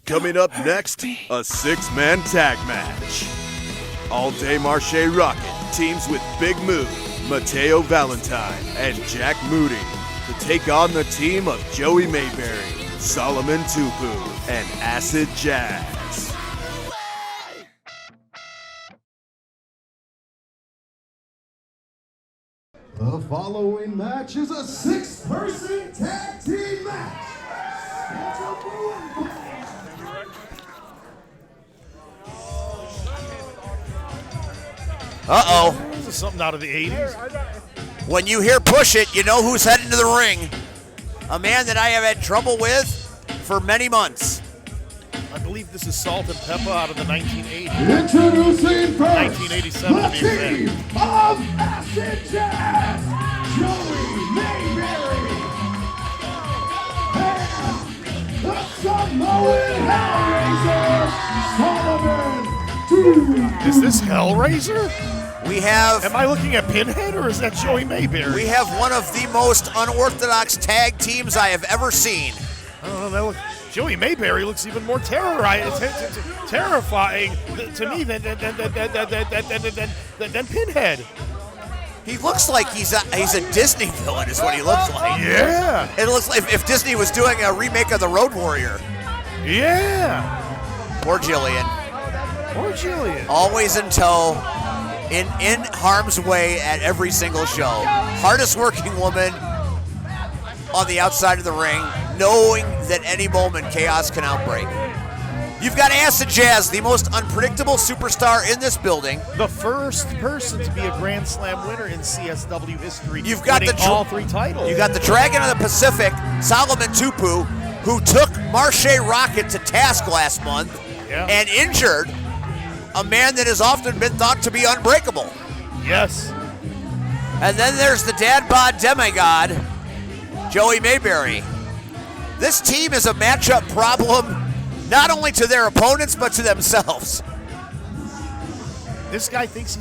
Coming up next, a six-man tag match. All-Day MARSHE ROCKETT teams with Big Mood, Mateo Valentine, and Jack Moody to take on the team of Joey Mayberry, Solomon TUPU, and Acid Jazz. The following match is a six-person tag team match. Uh-oh. This is something out of the 80s. When you hear push it, you know who's heading to the ring. A man that I have had trouble with for many months. I believe this is Salt and Pepper out of the 1980s. Introducing first, 1987 the to be team exact. of Acid Jazz, Joey Mayberry, and the Samoan Hellraiser, Solomon TUPU. Is this Hellraiser? We have Am I looking at Pinhead or is that Joey Mayberry? we have one of the most unorthodox tag teams I have ever seen. I don't know. Joey Mayberry looks even more terrifying to me than Pinhead. He looks like he's a Disney villain is what he looks like. Yeah. It looks like if Disney was doing a remake of The Road Warrior. Yeah. Or Jillian. Or Jillian. Always in tow, in harm's way at every single show. Hardest working woman on the outside of the ring, knowing that any moment chaos can outbreak. You've got Acid Jazz, the most unpredictable superstar in this building. The first person to be a Grand Slam winner in CSW history. You've got winning all three titles. You got the Dragon of the Pacific, Solomon TUPU, who took MARSHE ROCKETT to task last month and injured a man that has often been thought to be unbreakable. Yes. And then there's the dad bod demigod, Joey Mayberry. This team is a matchup problem, not only to their opponents, but to themselves. This guy thinks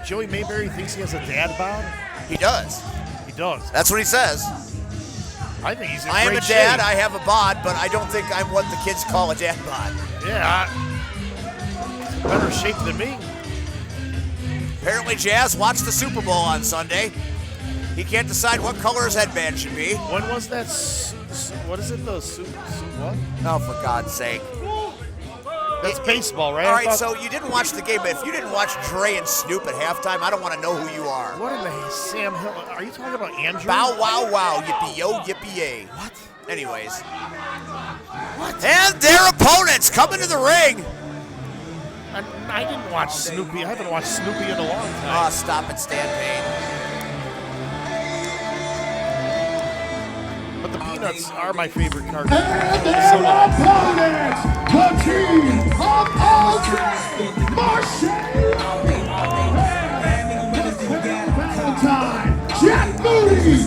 Joey Mayberry thinks he has a dad bod? He does. He does. That's what he says. I think he's in I am great a dad, shape. I have a bod, but I don't think I'm what the kids call a dad bod. Yeah, better shape than me. Apparently Jazz watched the Super Bowl on Sunday. He can't decide what color his headband should be. When was that? What is it? The what? Oh, for God's sake. That's baseball, right? All right, so you didn't watch the game, but if you didn't watch Dre and Snoop at halftime, I don't want to know who you are. What in the Sam Hill? Are you talking about Andrew? Bow wow wow, yippee yo, yippee yay. What? Anyways. What? And their opponents coming to the ring. I didn't watch Snoopy. I haven't watched Snoopy in a long time. Ah, stop it, Stan Payne. But the Peanuts are my favorite cartoon. And their opponents, the team of All-Day MARSHE Valentine, Jack Moody.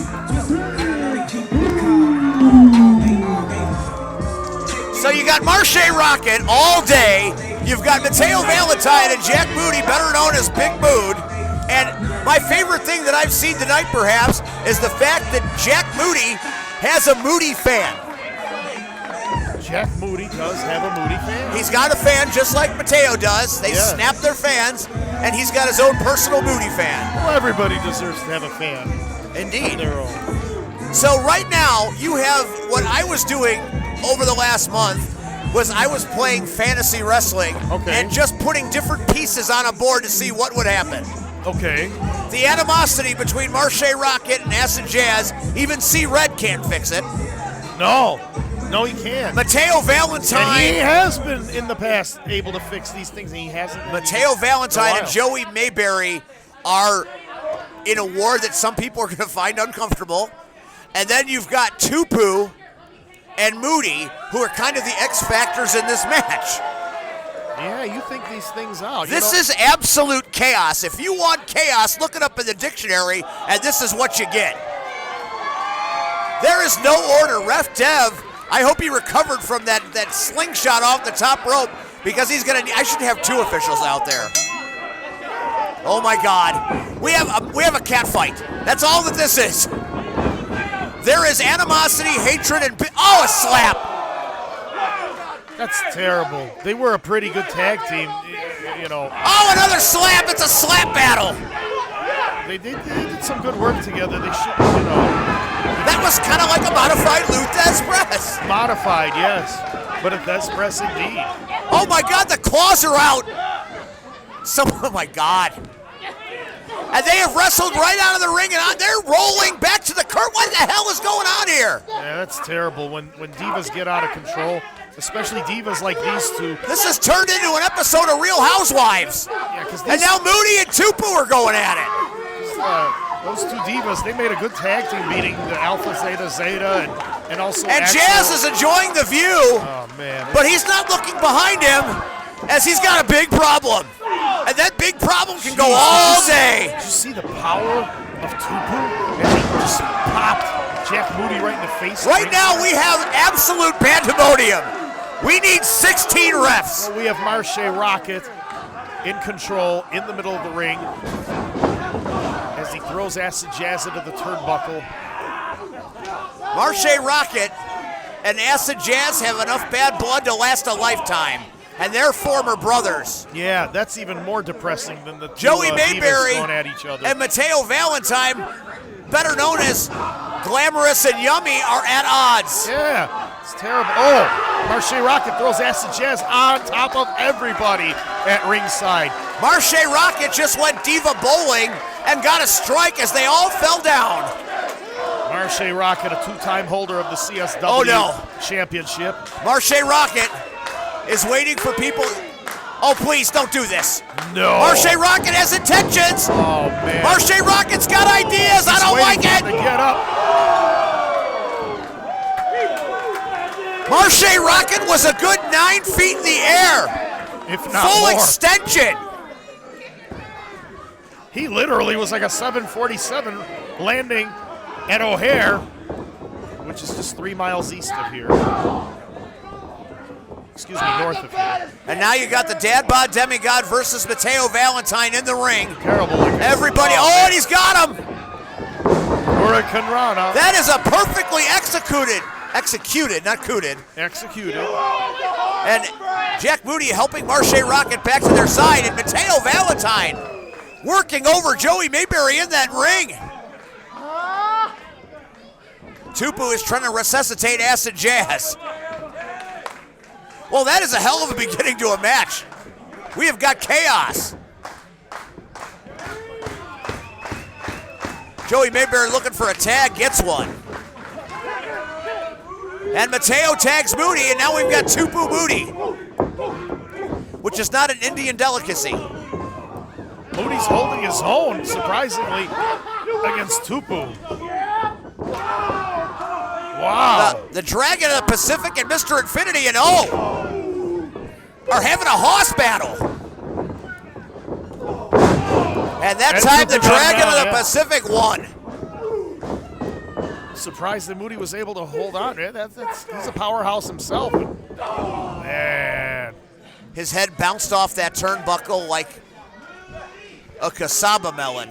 So you got MARSHE ROCKETT all day. You've got Mateo Valentine and Jack Moody, better known as Big Mood. And my favorite thing that I've seen tonight, perhaps, is the fact that Jack Moody has a Moody fan. Jack Moody does have a Moody fan. He's got a fan just like Mateo does. They snap their fans, and he's got his own personal Moody fan. Well, everybody deserves to have a fan. Indeed. Their own. So right now, you have what I was doing over the last month was I was playing fantasy wrestling and just putting different pieces on a board to see what would happen. Okay. The animosity between MARSHE ROCKETT and Acid Jazz, even C-Red can't fix it. No, he can't. Mateo Valentine. And he has been in the past able to fix these things, and he hasn't. Mateo Valentine and Joey Mayberry are in a war that some people are going to find uncomfortable. And then you've got TUPU and Moody, who are kind of the X factors in this match. Yeah, you think these things out. This is absolute chaos. If you want chaos, look it up in the dictionary, and this is what you get. There is no order. Ref Dev, I hope he recovered from that slingshot off the top rope, because he's going to. I should have two officials out there. Oh my God, we have a cat fight. That's all that this is. There is animosity, hatred, and a slap. That's terrible. They were a pretty good tag team, you know. Oh, another slap. It's a slap battle. They did some good work together. They should, you know. That was kind of like a modified Luthez press. Modified, yes. But a Thez press indeed. Oh my God, the claws are out. Oh my God. And they have wrestled right out of the ring, and they're rolling back to the curb. What the hell is going on here? Yeah, that's terrible when divas get out of control, especially divas like these two. This has turned into an episode of Real Housewives. Yeah, because And now Moody and TUPU are going at it. those two divas, they made a good tag team beating the Alpha Zeta Zeta and also And Axel. Jazz is enjoying the view, Oh, man. but he's not looking behind him as he's got a big problem. And that big problem can go all day. Did you see the power of TUPU? And he just popped Jack Moody right in the face. Right now we have absolute pandemonium. We need 16 refs. Well, we have MARSHE ROCKETT in control in the middle of the ring as he throws Acid Jazz into the turnbuckle. MARSHE ROCKETT and Acid Jazz have enough bad blood to last a lifetime. And they're former brothers. Yeah, that's even more depressing than the two Joey divas Mayberry going at each other. and Mateo Valentine, better known as Glamorous and Yummy, are at odds. Yeah, it's terrible. Oh, MARSHE ROCKETT throws Acid Jazz on top of everybody at ringside. MARSHE ROCKETT just went diva bowling and got a strike as they all fell down. MARSHE ROCKETT, a two-time holder of the CSW championship. MARSHE ROCKETT is waiting for people. Oh, please don't do this. No. MARSHE ROCKETT has intentions. Oh, man. MARSHE ROCKETT's got ideas. I don't like it. To get up. MARSHE ROCKETT was a good 9 feet in the air. If not Full more. extension. He literally was like a 747 landing at O'Hare, which is just 3 miles east of here. Excuse me, north of here. And now you got the Dad Bod Demigod versus Mateo Valentine in the ring. Terrible. Everybody, oh, and he's got him. Hurricane Rana. That is a perfectly executed, not cooted. Executed. And Jack Moody helping MARSHE ROCKETT back to their side, and Mateo Valentine working over Joey Mayberry in that ring. TUPU is trying to resuscitate Acid Jazz. Well, that is a hell of a beginning to a match. We have got chaos. Joey Mayberry looking for a tag, gets one. And Mateo tags Moody, and now we've got TUPU Moody, which is not an Indian delicacy. Moody's holding his own, surprisingly, against TUPU. Wow. The Dragon of the Pacific and Mr. Infinity and are having a hoss battle. And that time the Dragon of the Pacific won. Surprised that Moody was able to hold on. He's a powerhouse himself. Man. His head bounced off that turnbuckle like a cassava melon.